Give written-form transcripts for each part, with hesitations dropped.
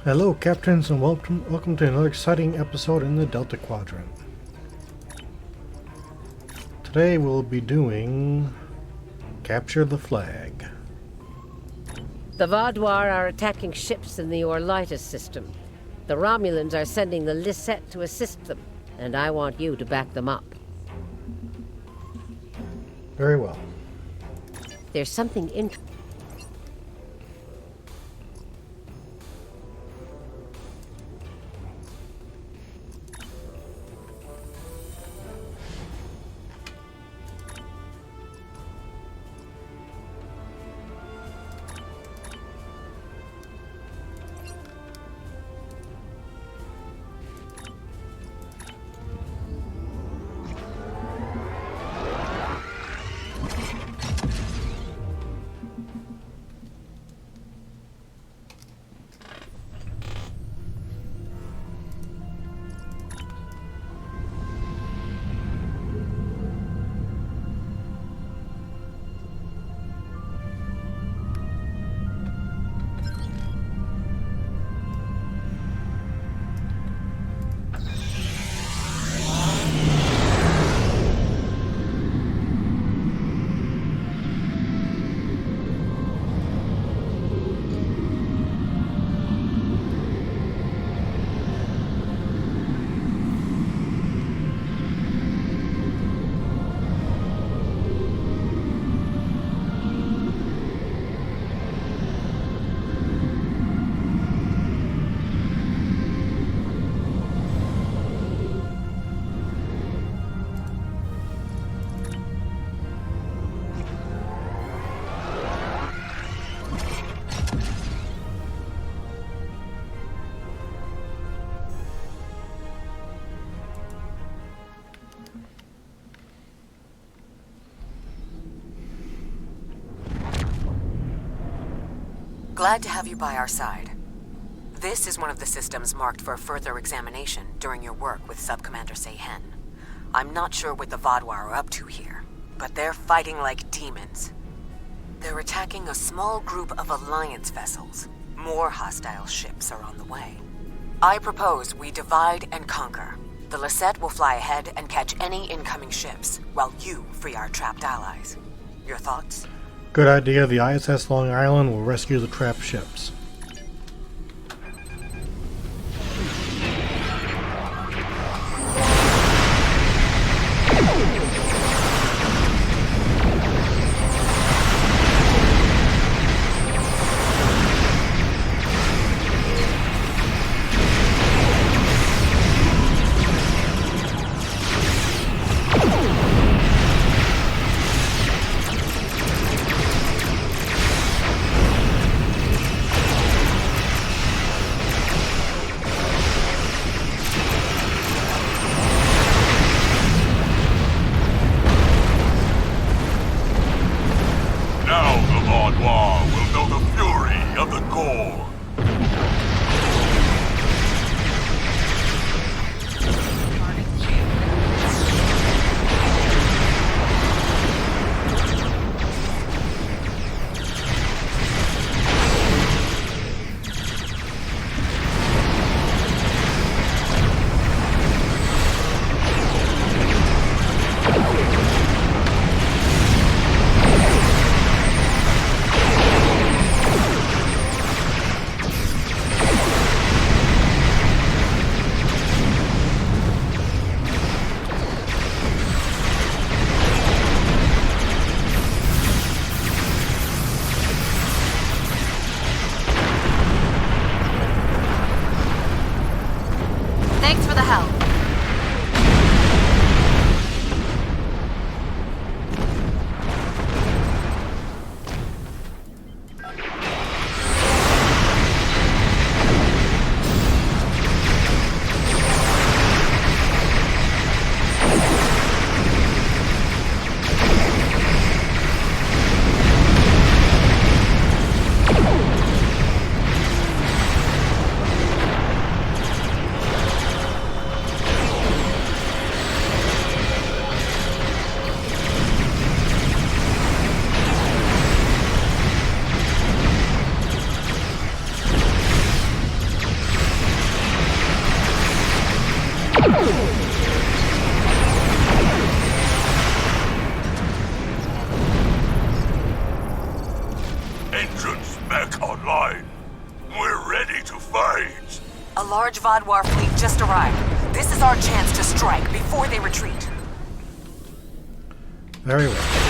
Hello, Captains, and welcome to another exciting episode in the Delta Quadrant. Today we'll be doing Capture the Flag. The Vaadwaur are attacking ships in the Orlitus system. The Romulans are sending the Lisette to assist them, and I want you to back them up. Very well. There's something interesting. Glad to have you by our side. This is one of the systems marked for further examination during your work with Subcommander Seyhen. I'm not sure what the Vaadwaur are up to here, but they're fighting like demons. They're attacking a small group of Alliance vessels. More hostile ships are on the way. I propose we divide and conquer. The Lisette will fly ahead and catch any incoming ships, while you free our trapped allies. Your thoughts? Good idea. The ISS Long Island will rescue the trapped ships. Thanks for the help. large Vaadwaur fleet just arrived. This is our chance to strike before they retreat. Very well.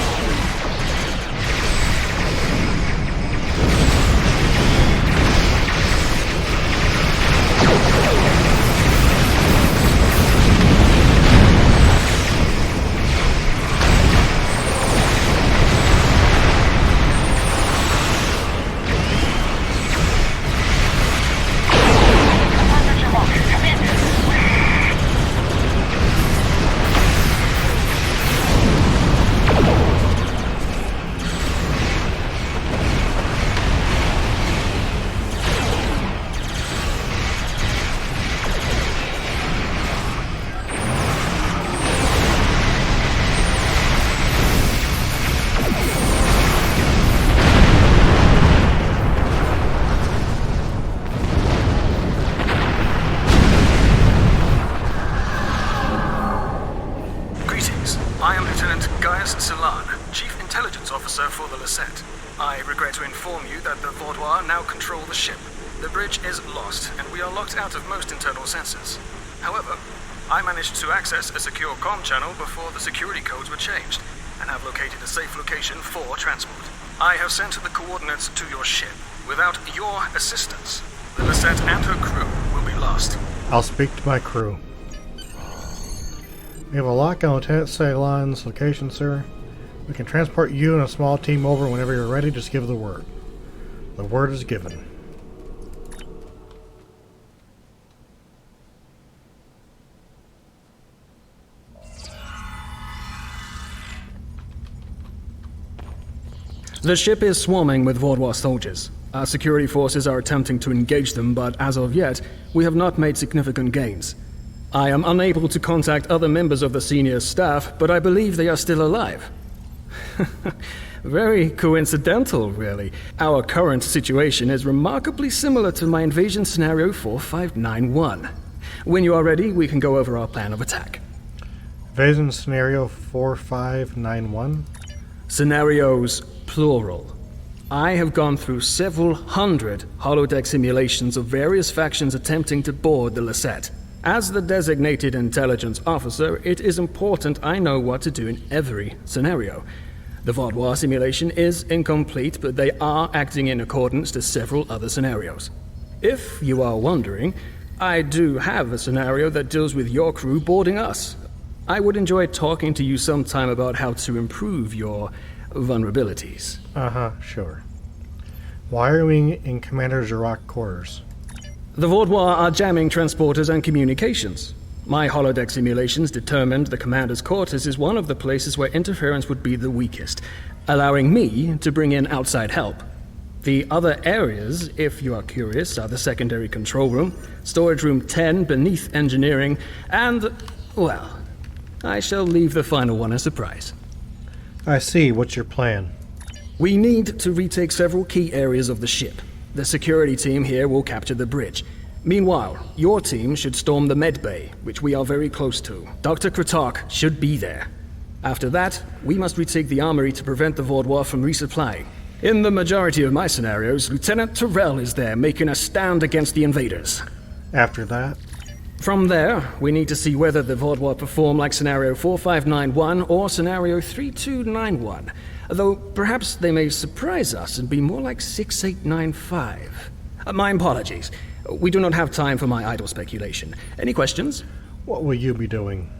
I am Lieutenant Gaius Silan, Chief Intelligence Officer for the Lisette. I regret to inform you that the Vaadwaur now control the ship. The bridge is lost, and we are locked out of most internal sensors. However, I managed to access a secure comm channel before the security codes were changed, and have located a safe location for transport. I have sent the coordinates to your ship. Without your assistance, the Lisette and her crew will be lost. I'll speak to my crew. We have a lock on Lieutenant Ceylon's location, sir. We can transport you and a small team over whenever you're ready. Just give the word. The word is given. The ship is swarming with Vaadwaur soldiers. Our security forces are attempting to engage them, but as of yet, we have not made significant gains. I am unable to contact other members of the senior staff, but I believe they are still alive. Very coincidental, really. Our current situation is remarkably similar to my invasion scenario 4591. When you are ready, we can go over our plan of attack. Invasion scenario 4591. Scenarios, plural. I have gone through several hundred holodeck simulations of various factions attempting to board the Lisette. As the designated intelligence officer, it is important I know what to do in every scenario. The Vaadwaur simulation is incomplete, but they are acting in accordance to several other scenarios. If you are wondering, I do have a scenario that deals with your crew boarding us. I would enjoy talking to you sometime about how to improve your vulnerabilities. Sure. Why are we in Commander Jirok quarters? The Vaadwaur are jamming transporters and communications. My holodeck simulations determined the commander's quarters is one of the places where interference would be the weakest, allowing me to bring in outside help. The other areas, if you are curious, are the secondary control room, storage room 10 beneath engineering, and, well, I shall leave the final one a surprise. I see. What's your plan? We need to retake several key areas of the ship. The security team here will capture the bridge. Meanwhile, your team should storm the med bay, which we are very close to. Dr. Kratok should be there. After that, we must retake the armory to prevent the Vaadwaur from resupplying. In the majority of my scenarios, Lieutenant Terrell is there making a stand against the invaders. After that? From there, we need to see whether the Vaadwaur perform like Scenario 4591 or Scenario 3291. Though perhaps they may surprise us and be more like 6895. My apologies. We do not have time for my idle speculation. Any questions? What will you be doing?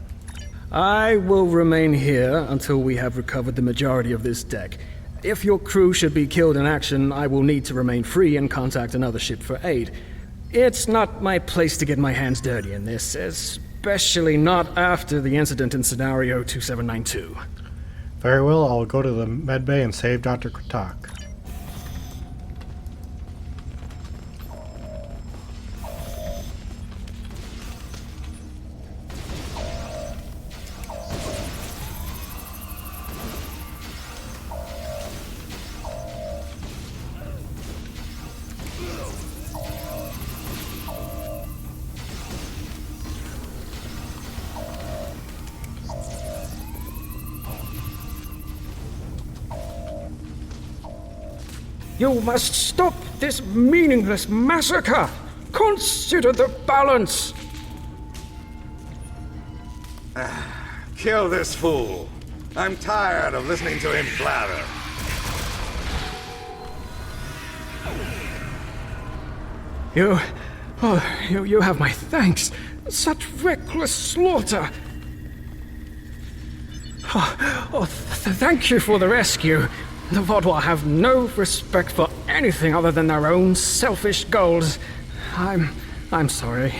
I will remain here until we have recovered the majority of this deck. If your crew should be killed in action, I will need to remain free and contact another ship for aid. It's not my place to get my hands dirty in this, especially not after the incident in Scenario 2792. Very well, I'll go to the medbay and save Dr. Kratok. You must stop this meaningless massacre! Consider the balance! Kill this fool. I'm tired of listening to him blather. You have my thanks. Such reckless slaughter. Thank you for the rescue. The Vaudois have no respect for anything other than their own selfish goals. I'm sorry,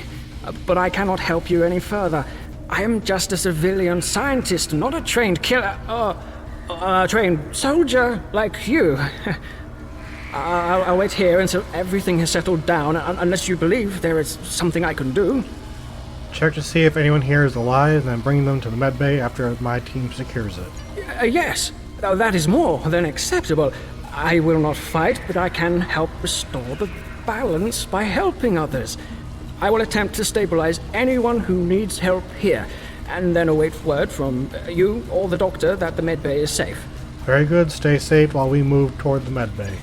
but I cannot help you any further. I am just a civilian scientist, not a trained killer, a trained soldier like you. I'll wait here until everything has settled down, unless you believe there is something I can do. Check to see if anyone here is alive, and then bring them to the medbay after my team secures it. Yes, that is more than acceptable. I will not fight, but I can help restore the balance by helping others. I will attempt to stabilize anyone who needs help here, and then await word from you or the doctor that the medbay is safe. Very good. Stay safe while we move toward the medbay.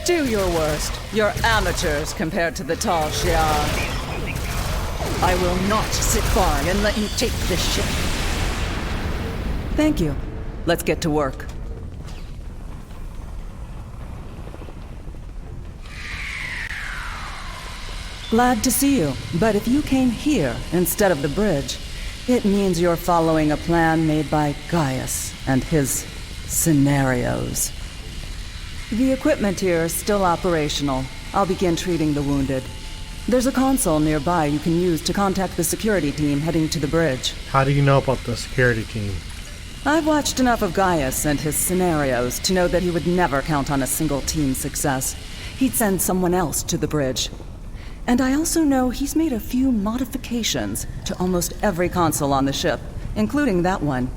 Do your worst. You're amateurs compared to the Tal Shiar. I will not sit by and let you take this ship. Thank you. Let's get to work. Glad to see you, but if you came here instead of the bridge, it means you're following a plan made by Gaius and his scenarios. The equipment here is still operational. I'll begin treating the wounded. There's a console nearby you can use to contact the security team heading to the bridge. How do you know about the security team? I've watched enough of Gaius and his scenarios to know that he would never count on a single team's success. He'd send someone else to the bridge. And I also know he's made a few modifications to almost every console on the ship, including that one.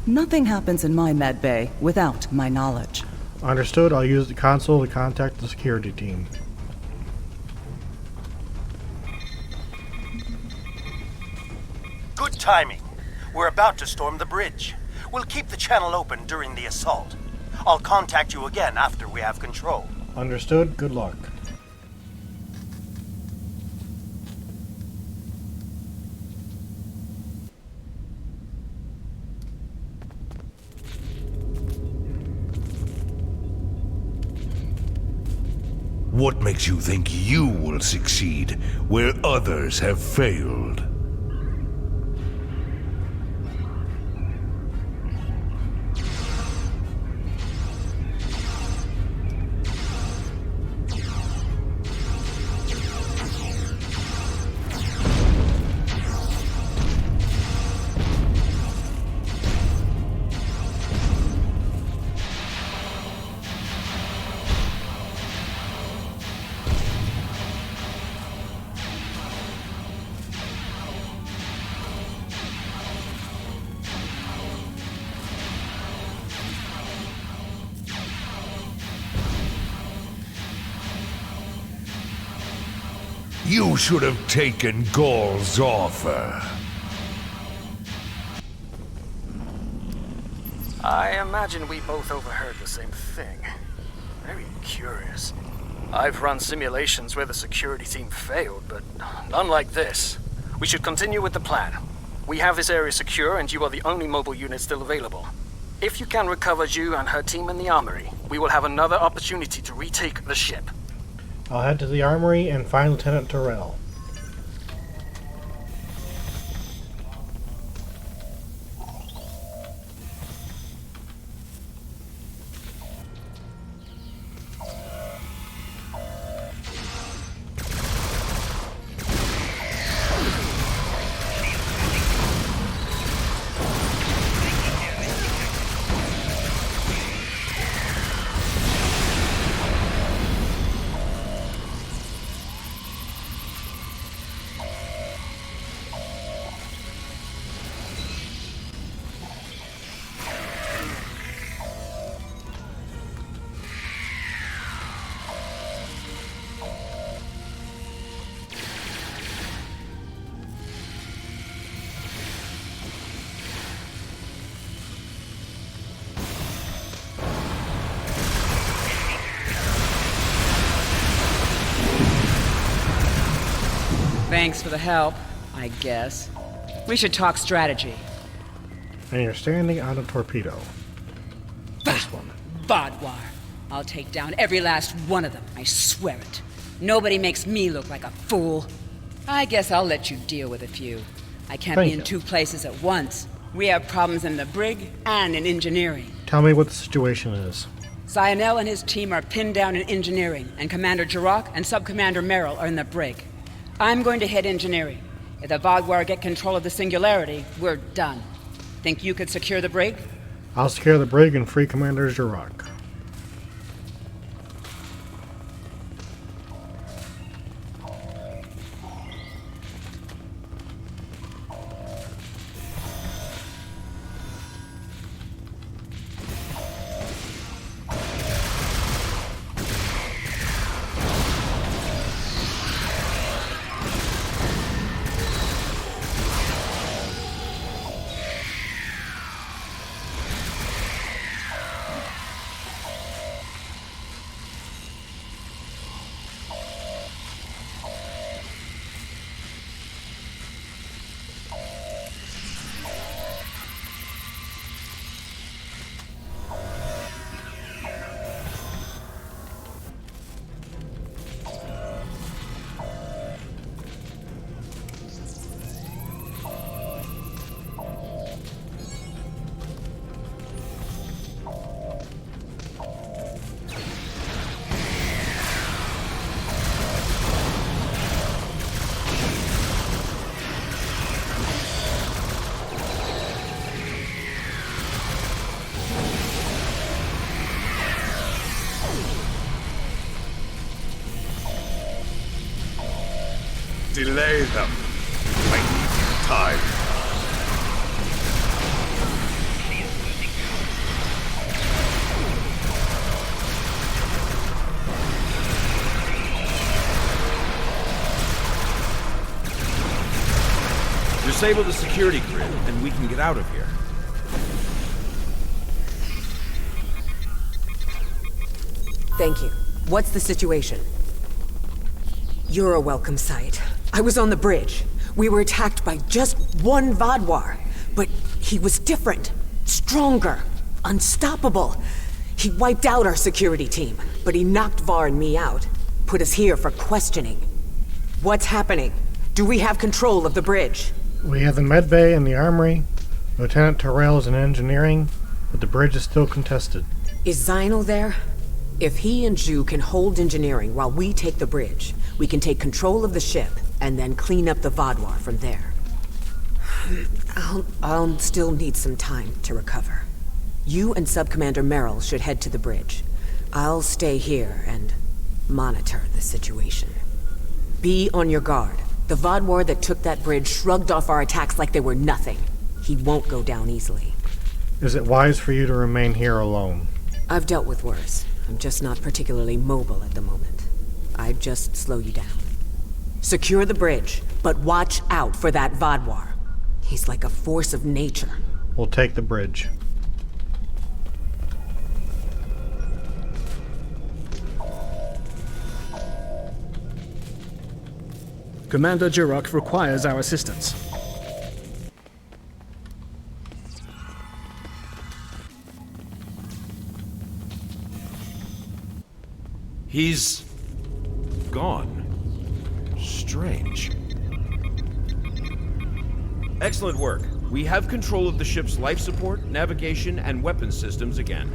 Nothing happens in my medbay without my knowledge. Understood. I'll use the console to contact the security team. Good timing. We're about to storm the bridge. We'll keep the channel open during the assault. I'll contact you again after we have control. Understood. Good luck. What makes you think you will succeed where others have failed? You should have taken Gaul's offer. I imagine we both overheard the same thing. Very curious. I've run simulations where the security team failed, but none like this. We should continue with the plan. We have this area secure, and you are the only mobile unit still available. If you can recover Ju and her team in the armory, we will have another opportunity to retake the ship. I'll head to the armory and find Lieutenant Terrell. Thanks for the help, I guess. We should talk strategy. And you're standing on a torpedo. This one. Vodwar. I'll take down every last one of them, I swear it. Nobody makes me look like a fool. I guess I'll let you deal with a few. I can't be in two places at once. We have problems in the brig and in engineering. Tell me what the situation is. Zionel and his team are pinned down in engineering, and Commander Jirok and Sub-Commander Merrill are in the brig. I'm going to head engineering. If the Vodwar get control of the Singularity, we're done. Think you could secure the brig? I'll secure the brig and free Commander Jirok. Delay them. I need time. Disable the security grid, and we can get out of here. Thank you. What's the situation? You're a welcome sight. I was on the bridge. We were attacked by just one Vodwar, but he was different, stronger, unstoppable. He wiped out our security team, but he knocked Var and me out, put us here for questioning. What's happening? Do we have control of the bridge? We have the medbay and the armory. Lieutenant Terrell is in engineering, but the bridge is still contested. Is Zionel there? If he and Ju can hold engineering while we take the bridge, we can take control of the ship and then clean up the Vodwar from there. I'll still need some time to recover. You and Sub-Commander Merrill should head to the bridge. I'll stay here and monitor the situation. Be on your guard. The Vodwar that took that bridge shrugged off our attacks like they were nothing. He won't go down easily. Is it wise for you to remain here alone? I've dealt with worse. I'm just not particularly mobile at the moment. I'd just slow you down. Secure the bridge, but watch out for that Vodwar. He's like a force of nature. We'll take the bridge. Commander Jirok requires our assistance. He's gone. Strange. Excellent work. We have control of the ship's life support, navigation, and weapon systems again.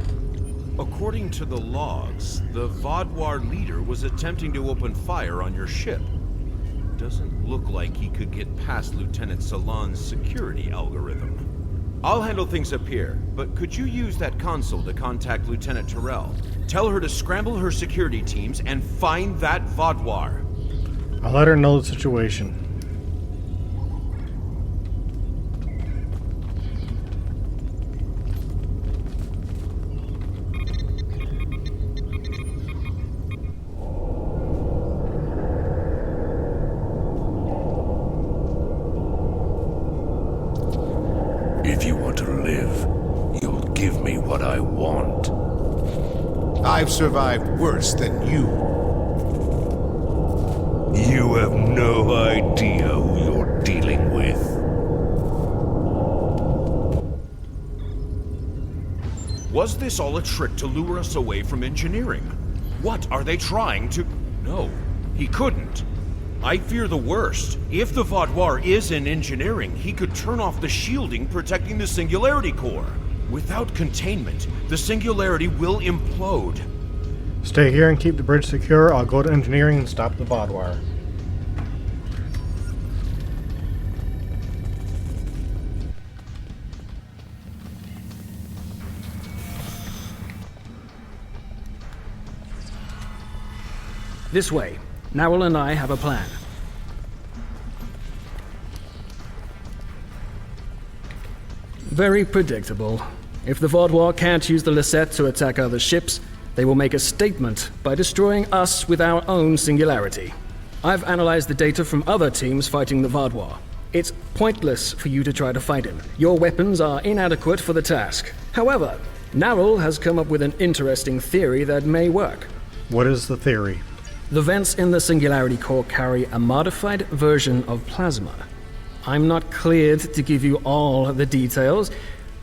According to the logs, the Vodwar leader was attempting to open fire on your ship. Doesn't look like he could get past Lieutenant Salon's security algorithm. I'll handle things up here, but could you use that console to contact Lieutenant Terrell? Tell her to scramble her security teams and find that Vodwar. I'll let her know the situation. If you want to live, you'll give me what I want. I've survived worse than you. You have no idea who you're dealing with. Was this all a trick to lure us away from engineering? What are they trying to... No, he couldn't. I fear the worst. If the Vaudoir is in engineering, he could turn off the shielding protecting the Singularity Core. Without containment, the Singularity will implode. Stay here and keep the bridge secure. I'll go to engineering and stop the Vaudoir. This way. Narwhal and I have a plan. Very predictable. If the Vaudoir can't use the Lisette to attack other ships, they will make a statement by destroying us with our own singularity. I've analyzed the data from other teams fighting the Vaudoir. It's pointless for you to try to fight him. Your weapons are inadequate for the task. However, Narwhal has come up with an interesting theory that may work. What is the theory? The vents in the Singularity Core carry a modified version of plasma. I'm not cleared to give you all the details,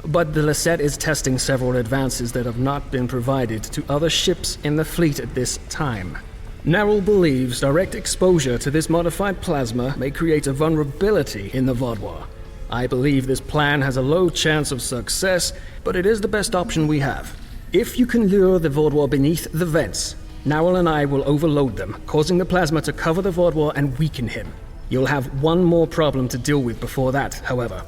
but the Lisette is testing several advances that have not been provided to other ships in the fleet at this time. Narwhal believes direct exposure to this modified plasma may create a vulnerability in the Vaudoir. I believe this plan has a low chance of success, but it is the best option we have. If you can lure the Vaudoir beneath the vents, Narwhal and I will overload them, causing the plasma to cover the Vaudoir and weaken him. You'll have one more problem to deal with before that, however.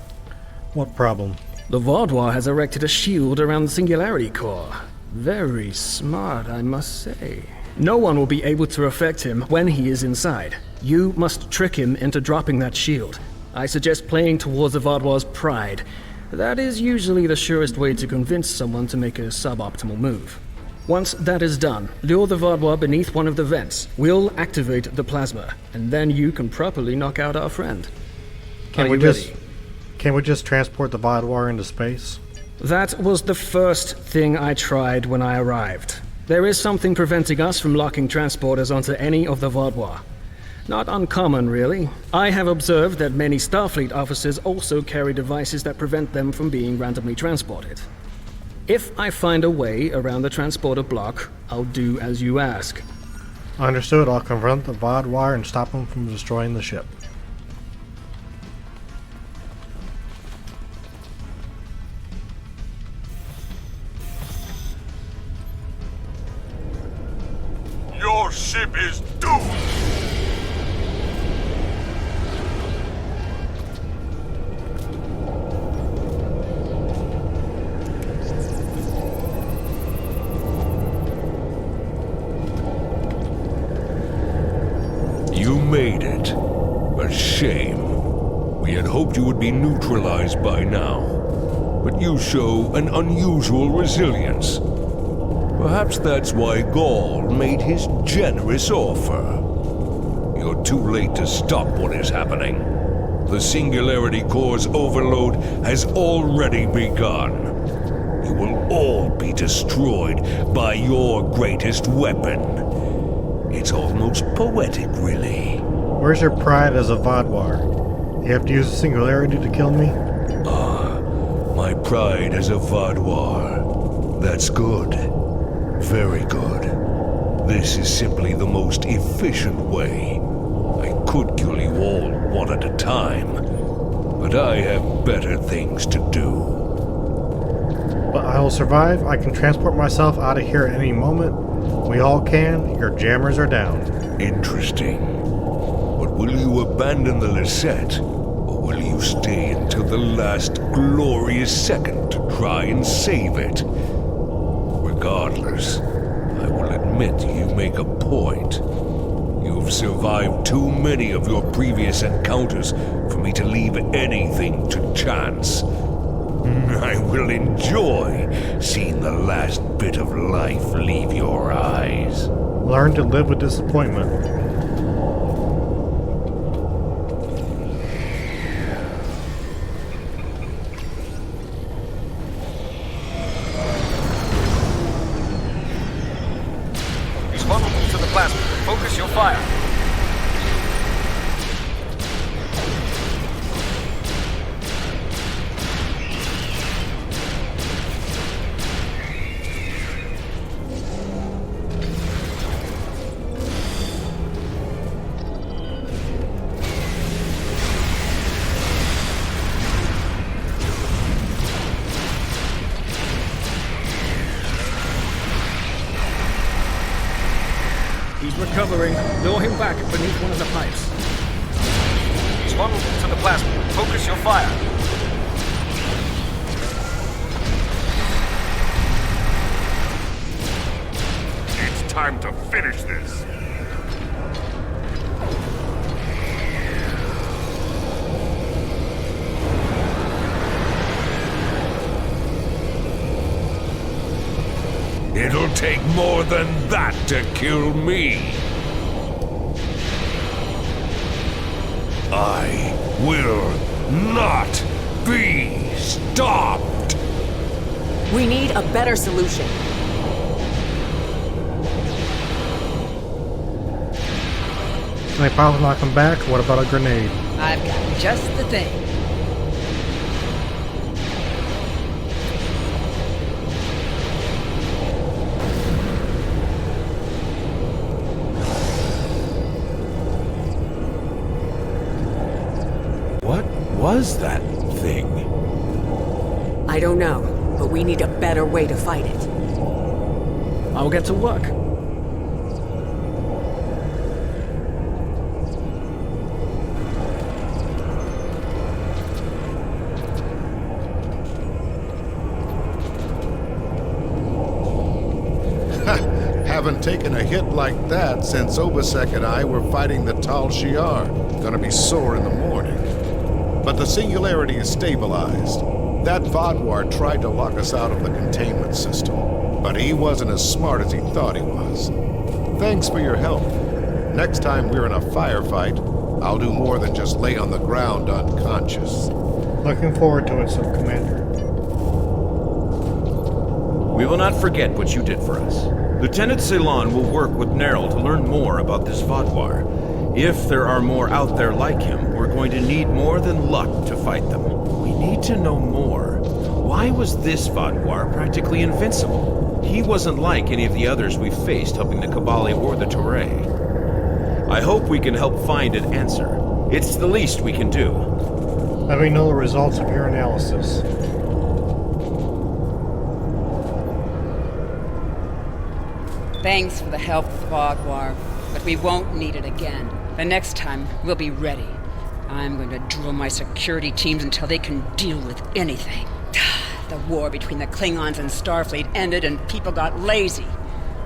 What problem? The Vaudoir has erected a shield around the Singularity Core. Very smart, I must say. No one will be able to affect him when he is inside. You must trick him into dropping that shield. I suggest playing towards the Vaudoir's pride. That is usually the surest way to convince someone to make a suboptimal move. Once that is done, lure the Vaudoir beneath one of the vents. We'll activate the plasma, and then you can properly knock out our friend. Can we just transport the Vaudoir into space? That was the first thing I tried when I arrived. There is something preventing us from locking transporters onto any of the Vaudoir. Not uncommon, really. I have observed that many Starfleet officers also carry devices that prevent them from being randomly transported. If I find a way around the transporter block, I'll do as you ask. Understood. I'll confront the Vaudoir and stop him from destroying the ship. Your ship is doomed! You made it. A shame. We had hoped you would be neutralized by now. But you show an unusual resilience. Perhaps that's why Gaul made his generous offer. You're too late to stop what is happening. The Singularity Core's overload has already begun. You will all be destroyed by your greatest weapon. It's almost poetic, really. Where's your pride as a Vaudoir? You have to use the Singularity to kill me? My pride as a Vaudoir. That's good. Very good. This is simply the most efficient way. I could kill you all one at a time, but I have better things to do. But I will survive. I can transport myself out of here at any moment. We all can. Your jammers are down. Interesting. But will you abandon the Lisette, or will you stay until the last glorious second to try and save it? Regardless, I will admit you make a point. You've survived too many of your previous encounters for me to leave anything to chance. I will enjoy seeing the last bit of life leave your eyes. Learn to live with disappointment. He's vulnerable to the plasma. Focus your fire. covering. Lure him back beneath one of the pipes. Swaddle to the plasma. Focus your fire. It's time to finish this. It'll take more than that to kill me. I will not be stopped. We need a better solution. Can I power knock him back? What about a grenade? I've got just the thing. What was that thing? I don't know, but we need a better way to fight it. I'll get to work. Haven't taken a hit like that since Obasek and I were fighting the Tal Shiar. Gonna be sore in the morning. But the singularity is stabilized. That Vodwar tried to lock us out of the containment system, but he wasn't as smart as he thought he was. Thanks for your help. Next time we're in a firefight, I'll do more than just lay on the ground unconscious. Looking forward to it, Sub-Commander. We will not forget what you did for us. Lieutenant Ceylon will work with Nerl to learn more about this Vodwar. If there are more out there like him, we're going to need more than luck to fight them. We need to know more. Why was this Vodwar practically invincible? He wasn't like any of the others we've faced helping the Kabali or the Toray. I hope we can help find an answer. It's the least we can do. Let me know the results of your analysis. Thanks for the help with Vodwar, but we won't need it again. The next time, we'll be ready. I'm going to drill my security teams until they can deal with anything. The war between the Klingons and Starfleet ended and people got lazy.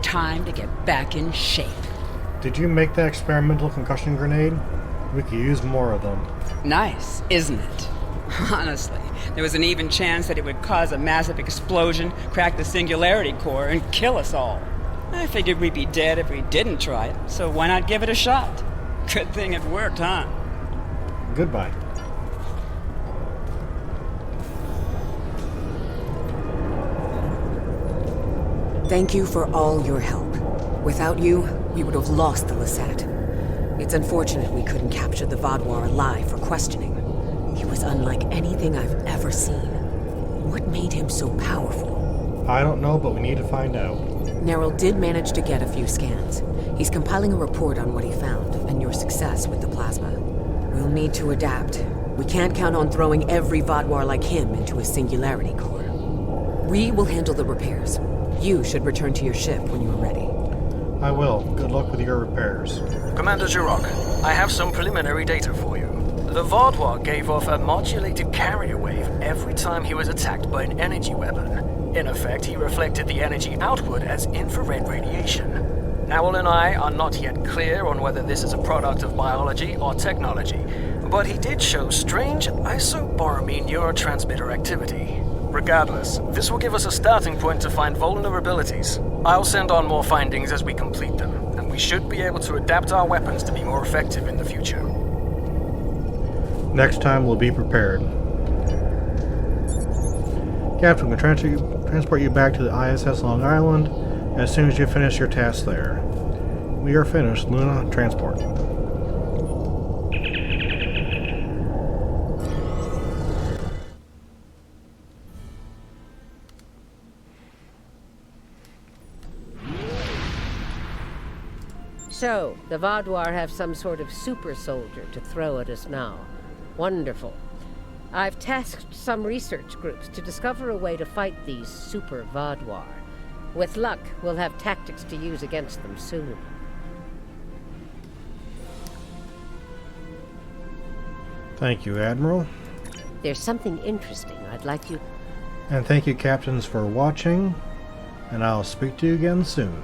Time to get back in shape. Did you make that experimental concussion grenade? We could use more of them. Nice, isn't it? Honestly, there was an even chance that it would cause a massive explosion, crack the singularity core, and kill us all. I figured we'd be dead if we didn't try it, so why not give it a shot? Good thing it worked, huh? Goodbye. Thank you for all your help. Without you, we would have lost the Lisette. It's unfortunate we couldn't capture the Vodwar alive for questioning. He was unlike anything I've ever seen. What made him so powerful? I don't know, but we need to find out. Nerl did manage to get a few scans. He's compiling a report on what he found, and your success with the plasma. We'll need to adapt. We can't count on throwing every Vodwar like him into a singularity core. We will handle the repairs. You should return to your ship when you are ready. I will. Good luck with your repairs. Commander Jirok, I have some preliminary data for you. The Vodwar gave off a modulated carrier wave every time he was attacked by an energy weapon. In effect, he reflected the energy outward as infrared radiation. Nowell and I are not yet clear on whether this is a product of biology or technology, but he did show strange isoboromine neurotransmitter activity. Regardless, this will give us a starting point to find vulnerabilities. I'll send on more findings as we complete them, and we should be able to adapt our weapons to be more effective in the future. Next time, we'll be prepared. Captain, we'll transport you back to the ISS Long Island as soon as you finish your task there. We are finished. Luna, transport. So, the Vodwar have some sort of super soldier to throw at us now. Wonderful. I've tasked some research groups to discover a way to fight these super Vodwar. With luck, we'll have tactics to use against them soon. Thank you, Admiral. There's something interesting I'd like you... And thank you, Captains, for watching. And I'll speak to you again soon.